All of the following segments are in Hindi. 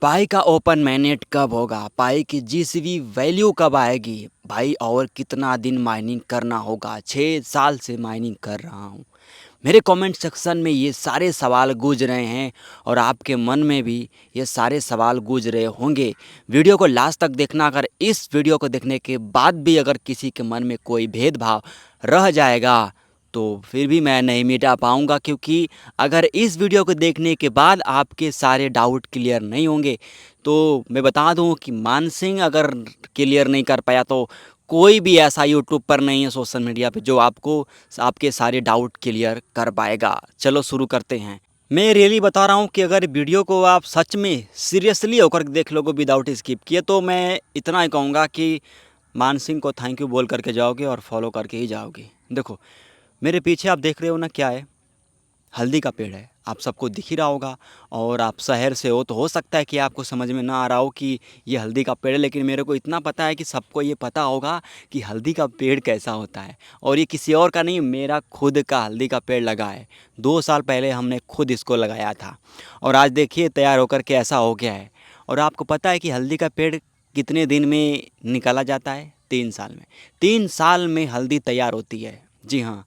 पाई का ओपन मैनेट कब होगा? पाई की जीसीबी वैल्यू कब आएगी? भाई और कितना दिन माइनिंग करना होगा? 6 साल से माइनिंग कर रहा हूँ। मेरे कमेंट सेक्शन में ये सारे सवाल गूंज रहे हैं और आपके मन में भी ये सारे सवाल गूंज रहे होंगे। वीडियो को लास्ट तक देखना। अगर इस वीडियो को देखने के बाद भी अगर किसी के मन में कोई भेदभाव रह जाएगा तो फिर भी मैं नहीं मिटा पाऊँगा, क्योंकि अगर इस वीडियो को देखने के बाद आपके सारे डाउट क्लियर नहीं होंगे तो मैं बता दूं कि मान सिंह अगर क्लियर नहीं कर पाया तो कोई भी ऐसा यूट्यूब पर नहीं है, सोशल मीडिया पे, जो आपको आपके सारे डाउट क्लियर कर पाएगा। चलो शुरू करते हैं। मैं रियली बता रहा हूँ कि अगर वीडियो को आप सच में सीरियसली होकर देख लोगे विदाउट स्किप किए तो मैं इतना ही कहूँगा कि मान सिंह को थैंक यू बोल करके जाओगे और फॉलो करके ही जाओगे। देखो मेरे पीछे आप देख रहे हो ना, क्या है? हल्दी का पेड़ है। आप सबको दिख ही रहा होगा और आप शहर से हो तो हो सकता है कि आपको समझ में ना आ रहा हो कि ये हल्दी का पेड़ है, लेकिन मेरे को इतना पता है कि सबको ये पता होगा कि हल्दी का पेड़ कैसा होता है। और ये किसी और का नहीं, मेरा खुद का हल्दी का पेड़ लगा है। 2 साल पहले हमने खुद इसको लगाया था और आज देखिए तैयार होकर के ऐसा हो गया है। और आपको पता है कि हल्दी का पेड़ कितने दिन में निकाला जाता है? 3 साल में। 3 साल में हल्दी तैयार होती है। जी हाँ।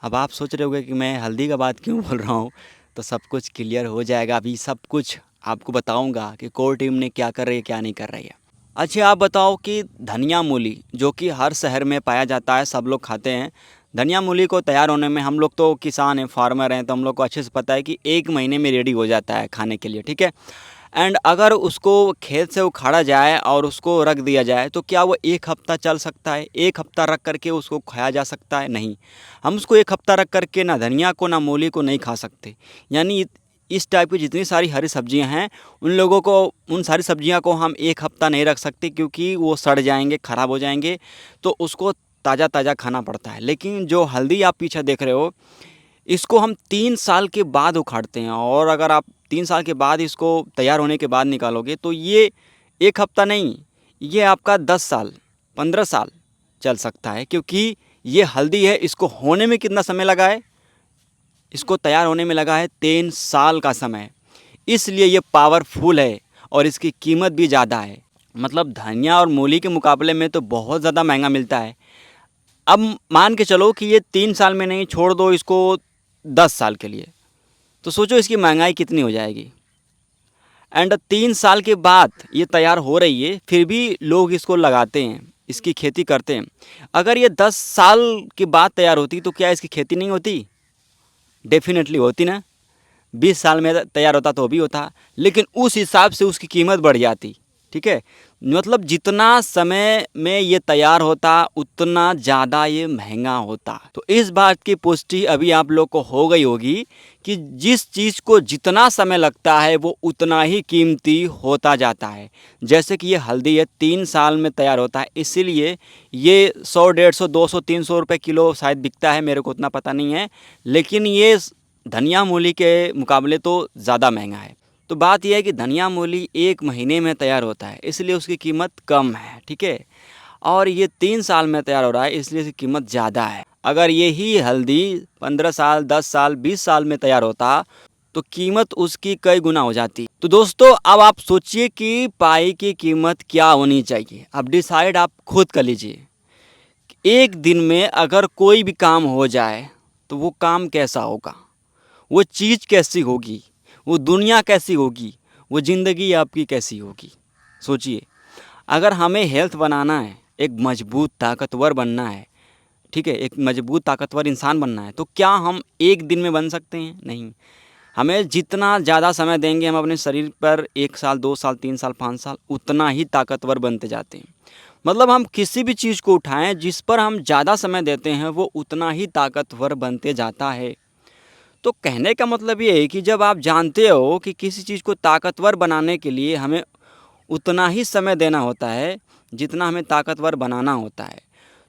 अब आप सोच रहे होंगे कि मैं हल्दी का बात क्यों बोल रहा हूँ, तो सब कुछ क्लियर हो जाएगा। अभी सब कुछ आपको बताऊंगा कि कोर टीम ने क्या कर रही है क्या नहीं कर रही है। अच्छा आप बताओ कि धनिया मूली जो कि हर शहर में पाया जाता है, सब लोग खाते हैं। धनिया मूली को तैयार होने में, हम लोग तो किसान हैं, फार्मर हैं, तो हम लोग को अच्छे से पता है कि 1 महीने में रेडी हो जाता है खाने के लिए, ठीक है। एंड अगर उसको खेत से उखाड़ा जाए और उसको रख दिया जाए तो क्या वो 1 हफ्ता चल सकता है? 1 हफ्ता रख करके उसको खाया जा सकता है? नहीं। हम उसको 1 हफ्ता रख करके ना धनिया को ना मूली को नहीं खा सकते। यानी इस टाइप की जितनी सारी हरी सब्जियां हैं उन लोगों को, उन सारी सब्जियां को हम 1 हफ्ता नहीं रख सकते, क्योंकि वो सड़ जाएंगे, ख़राब हो जाएंगे। तो उसको ताज़ा ताज़ा खाना पड़ता है। लेकिन जो हल्दी आप पीछे देख रहे हो, इसको हम 3 साल के बाद उखाड़ते हैं। और अगर आप 3 साल के बाद इसको तैयार होने के बाद निकालोगे तो ये 1 हफ्ता नहीं, ये आपका 10 साल 15 साल चल सकता है। क्योंकि ये हल्दी है, इसको होने में कितना समय लगा है? इसको तैयार होने में लगा है 3 साल का समय। इसलिए ये पावरफुल है और इसकी कीमत भी ज़्यादा है। मतलब धनिया और मूली के मुकाबले में तो बहुत ज़्यादा महंगा मिलता है। अब मान के चलो कि ये 3 साल में नहीं, छोड़ दो इसको 10 साल के लिए, तो सोचो इसकी महंगाई कितनी हो जाएगी। एंड 3 साल के बाद ये तैयार हो रही है, फिर भी लोग इसको लगाते हैं, इसकी खेती करते हैं। अगर ये 10 साल के बाद तैयार होती तो क्या इसकी खेती नहीं होती? डेफिनेटली होती ना। 20 साल में तैयार होता तो भी होता, लेकिन उस हिसाब से उसकी कीमत बढ़ जाती, ठीक है। मतलब जितना समय में ये तैयार होता उतना ज़्यादा ये महंगा होता। तो इस बात की पुष्टि अभी आप लोग को हो गई होगी कि जिस चीज़ को जितना समय लगता है वो उतना ही कीमती होता जाता है। जैसे कि ये हल्दी है, 3 साल में तैयार होता है, इसीलिए ये 100 150 200 300 रुपये किलो शायद बिकता है, मेरे को उतना पता नहीं है। लेकिन ये धनिया मूली के मुकाबले तो ज़्यादा महंगा है। तो बात यह है कि धनिया मूली 1 महीने में तैयार होता है, इसलिए उसकी कीमत कम है, ठीक है। और ये 3 साल में तैयार हो रहा है, इसलिए इसकी कीमत ज़्यादा है। अगर यही हल्दी 15 साल 10 साल 20 साल में तैयार होता तो कीमत उसकी कई गुना हो जाती। तो दोस्तों अब आप सोचिए कि पाई की कीमत क्या होनी चाहिए। अब डिसाइड आप खुद कर लीजिए। एक दिन में अगर कोई भी काम हो जाए तो वो काम कैसा होगा, वो चीज़ कैसी होगी, वो दुनिया कैसी होगी, वो ज़िंदगी आपकी कैसी होगी। सोचिए, अगर हमें हेल्थ बनाना है, एक मजबूत ताकतवर बनना है, ठीक है, एक मजबूत ताकतवर इंसान बनना है, तो क्या हम एक दिन में बन सकते हैं? नहीं। हमें जितना ज़्यादा समय देंगे हम अपने शरीर पर, 1 साल 2 साल 3 साल 5 साल, उतना ही ताकतवर बनते जाते हैं। मतलब हम किसी भी चीज़ को उठाएं जिस पर हम ज़्यादा समय देते हैं वो उतना ही ताकतवर बनते जाता है। तो कहने का मतलब ये है कि जब आप जानते हो कि किसी चीज़ को ताकतवर बनाने के लिए हमें उतना ही समय देना होता है जितना हमें ताकतवर बनाना होता है,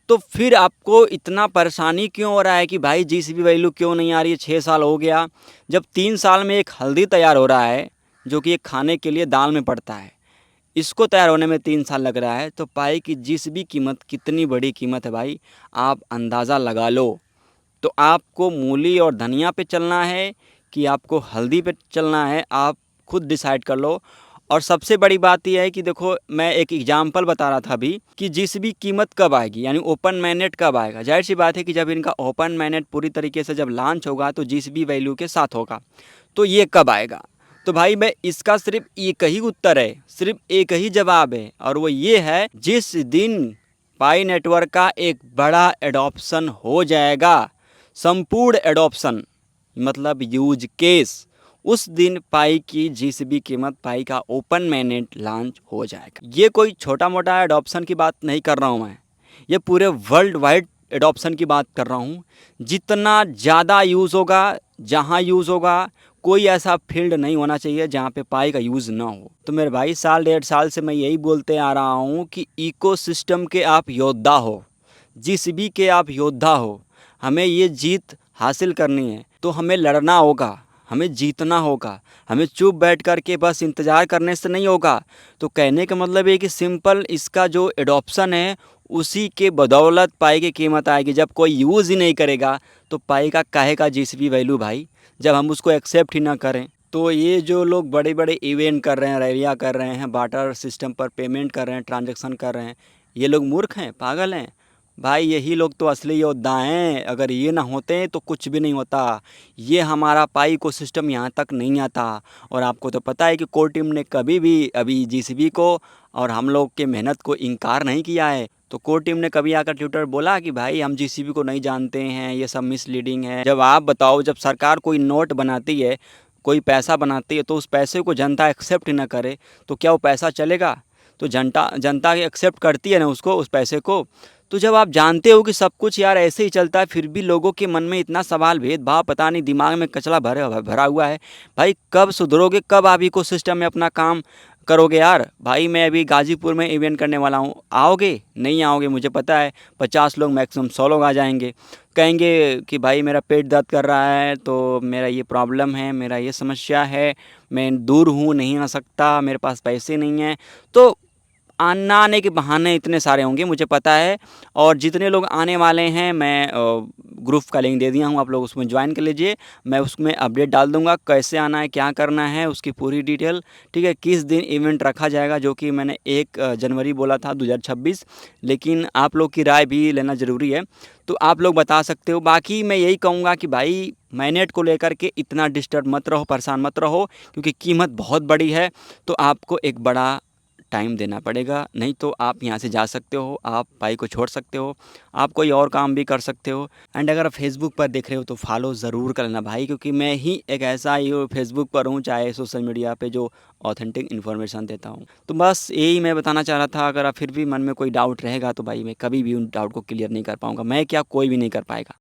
तो फिर आपको इतना परेशानी क्यों हो रहा है कि भाई जीसीबी वैल्यू क्यों नहीं आ रही है? 6 साल हो गया, जब 3 साल में एक हल्दी तैयार हो रहा है जो कि एक खाने के लिए दाल में पड़ता है, इसको तैयार होने में 3 साल लग रहा है, तो पाई की जीसीबी कीमत कितनी बड़ी कीमत है भाई, आप अंदाज़ा लगा लो। तो आपको मूली और धनिया पे चलना है कि आपको हल्दी पे चलना है, आप खुद डिसाइड कर लो। और सबसे बड़ी बात यह है कि देखो, मैं एक एग्जांपल बता रहा था अभी कि जीसीबी कीमत कब आएगी, यानी ओपन मैनेट कब आएगा। जाहिर सी बात है कि जब इनका ओपन मैनेट पूरी तरीके से जब लॉन्च होगा तो जीसीबी वैल्यू के साथ होगा। तो ये कब आएगा? तो भाई मैं इसका सिर्फ एक ही उत्तर है, सिर्फ एक ही जवाब है, और वो ये है जिस दिन पाई नेटवर्क का एक बड़ा एडॉप्शन हो जाएगा, संपूर्ण एडॉप्शन मतलब यूज केस, उस दिन पाई की जीसीबी कीमत, पाई का ओपन मैनेट लॉन्च हो जाएगा। ये कोई छोटा मोटा एडॉप्शन की बात नहीं कर रहा हूँ मैं, ये पूरे वर्ल्ड वाइड एडॉप्शन की बात कर रहा हूँ। जितना ज़्यादा यूज़ होगा, जहाँ यूज़ होगा, कोई ऐसा फील्ड नहीं होना चाहिए जहाँ पे पाई का यूज़ ना हो। तो मेरे भाई, साल 1.5 साल से मैं यही बोलते आ रहा हूँ कि इकोसिस्टम के आप योद्धा हो, जीसीबी के आप योद्धा हो। हमें ये जीत हासिल करनी है तो हमें लड़ना होगा, हमें जीतना होगा। हमें चुप बैठ कर के बस इंतज़ार करने से नहीं होगा। तो कहने का मतलब है कि सिंपल इसका जो एडॉप्शन है उसी के बदौलत पाई की कीमत आएगी। जब कोई यूज़ ही नहीं करेगा तो पाई का काहे का जीसीबी वैल्यू भाई, जब हम उसको एक्सेप्ट ही ना करें। तो ये जो लोग बड़े बड़े इवेंट कर रहे हैं, रैलियाँ कर रहे हैं, बार्टर सिस्टम पर पेमेंट कर रहे हैं, ट्रांजैक्शन कर रहे हैं, ये लोग मूर्ख हैं, पागल हैं भाई। यही लोग तो असली योद्धा हैं। अगर ये ना होते तो कुछ भी नहीं होता। ये हमारा पाई इकोसिस्टम यहाँ तक नहीं आता। और आपको तो पता है कि कोर टीम ने कभी भी अभी जीसीबी को और हम लोग के मेहनत को इनकार नहीं किया है। तो कोर टीम ने कभी आकर ट्विटर बोला कि भाई हम जीसीबी को नहीं जानते हैं, ये सब मिसलीडिंग है। जब आप बताओ, जब सरकार कोई नोट बनाती है, कोई पैसा बनाती है, तो उस पैसे को जनता एक्सेप्ट ना करे तो क्या वो पैसा चलेगा? तो जनता एक्सेप्ट करती है ना उसको, उस पैसे को। तो जब आप जानते हो कि सब कुछ यार ऐसे ही चलता है, फिर भी लोगों के मन में इतना सवाल, भेदभाव, पता नहीं दिमाग में कचरा भरा हुआ है। भाई कब सुधरोगे, कब आप इकोसिस्टम में अपना काम करोगे यार? भाई मैं अभी गाज़ीपुर में इवेंट करने वाला हूँ, आओगे? नहीं आओगे, मुझे पता है। 50 लोग मैक्सिमम 100 लोग आ जाएंगे। कहेंगे कि भाई मेरा पेट दर्द कर रहा है, तो मेरा ये प्रॉब्लम है, मेरा ये समस्या है, मैं दूर हूँ, नहीं आ सकता, मेरे पास पैसे नहीं हैं। तो ना आने के बहाने इतने सारे होंगे, मुझे पता है। और जितने लोग आने वाले हैं, मैं ग्रुप का लिंक दे दिया हूँ, आप लोग उसमें ज्वाइन कर लीजिए। मैं उसमें अपडेट डाल दूँगा, कैसे आना है, क्या करना है, उसकी पूरी डिटेल। ठीक है, किस दिन इवेंट रखा जाएगा, जो कि मैंने 1 जनवरी बोला था 2026, लेकिन आप लोग की राय भी लेना ज़रूरी है। तो आप लोग बता सकते हो। बाकी मैं यही कहूँगा कि भाई मैनेट को लेकर के इतना डिस्टर्ब मत रहो, परेशान मत रहो, क्योंकि कीमत बहुत बड़ी है। तो आपको एक बड़ा टाइम देना पड़ेगा, नहीं तो आप यहाँ से जा सकते हो, आप पाई को छोड़ सकते हो, आप कोई और काम भी कर सकते हो। एंड अगर आप फेसबुक पर देख रहे हो तो फॉलो ज़रूर कर लेना भाई, क्योंकि मैं ही एक ऐसा ही फेसबुक पर हूँ, चाहे सोशल मीडिया पे, जो ऑथेंटिक इन्फॉर्मेशन देता हूँ। तो बस यही मैं बताना चाह रहा था। अगर आप फिर भी मन में कोई डाउट रहेगा तो भाई मैं कभी भी उन डाउट को क्लियर नहीं कर पाऊँगा, मैं क्या, कोई भी नहीं कर पाएगा।